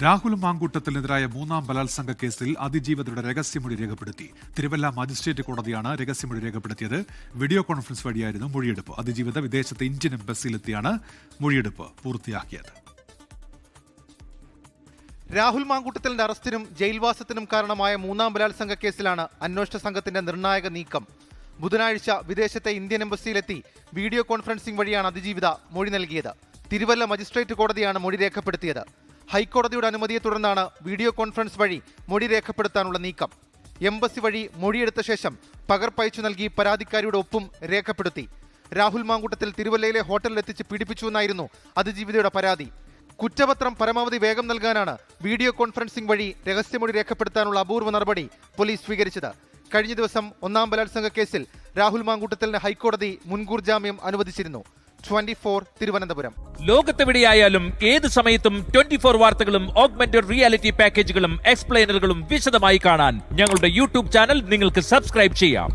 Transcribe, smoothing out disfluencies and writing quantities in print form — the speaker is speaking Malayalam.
രാഹുൽ മാങ്കൂട്ടത്തിനെതിരായ മൂന്നാം ബലാത്സംഗ കേസിൽ അതിജീവിതരുടെ രഹസ്യമൊഴി രേഖപ്പെടുത്തി. തിരുവല്ല മജിസ്ട്രേറ്റ് കോടതിയാണ് രഹസ്യമൊഴി രേഖപ്പെടുത്തിയത്. വീഡിയോ കോൺഫറൻസ് വഴിയായിരുന്നു മൊഴിയെടുപ്പ്. അതിജീവിത വിദേശത്തെ ഇന്ത്യൻ എംബസിയിലെത്തിയാണ് മൊഴിയെടുപ്പ് പൂർത്തിയാക്കിയത്. രാഹുൽ മാങ്കൂട്ടത്തിലിന്റെ അറസ്റ്റിനും ജയിൽവാസത്തിനും കാരണമായ മൂന്നാം ബലാത്സംഗ കേസിലാണ് അന്വേഷണ സംഘത്തിന്റെ നിർണായക നീക്കം. ബുധനാഴ്ച വിദേശത്തെ ഇന്ത്യൻ എംബസിയിലെത്തി വീഡിയോ കോൺഫറൻസിംഗ് വഴിയാണ് അതിജീവിത മൊഴി നൽകിയത്. തിരുവല്ല മജിസ്ട്രേറ്റ് കോടതിയാണ് മൊഴി രേഖപ്പെടുത്തിയത്. ഹൈക്കോടതിയുടെ അനുമതിയെ തുടർന്നാണ് വീഡിയോ കോൺഫറൻസ് വഴി മൊഴി രേഖപ്പെടുത്താനുള്ള നീക്കം. എംബസി വഴി മൊഴിയെടുത്ത ശേഷം പകർപ്പയച്ചു നൽകി പരാതിക്കാരിയുടെ ഒപ്പും രേഖപ്പെടുത്തി. രാഹുൽ മാങ്കൂട്ടത്തിൽ തിരുവല്ലയിലെ ഹോട്ടലിൽ എത്തിച്ച് പീഡിപ്പിച്ചുവെന്നായിരുന്നു അതിജീവിതയുടെ പരാതി. കുറ്റപത്രം പരമാവധി വേഗം നൽകാനാണ് വീഡിയോ കോൺഫറൻസിംഗ് വഴി രഹസ്യമൊഴി രേഖപ്പെടുത്താനുള്ള അപൂർവ നടപടി പോലീസ് സ്വീകരിച്ചത്. കഴിഞ്ഞ ദിവസം ഒന്നാം ബലാത്സംഗ കേസിൽ രാഹുൽ മാങ്കൂട്ടത്തിന് ഹൈക്കോടതി മുൻകൂർ ജാമ്യം അനുവദിച്ചിരുന്നു. 24 തിരുവനന്തപുരം. ലോകത്തെവിടെയായാലും ഏത് സമയത്തും 24 വാർത്തകളും ഓഗ്മെന്റഡ് റിയാലിറ്റി പാക്കേജുകളും എക്സ്പ്ലെയിനറുകളും വിശദമായി കാണാൻ ഞങ്ങളുടെ യൂട്യൂബ് ചാനൽ നിങ്ങൾക്ക് സബ്സ്ക്രൈബ് ചെയ്യാം.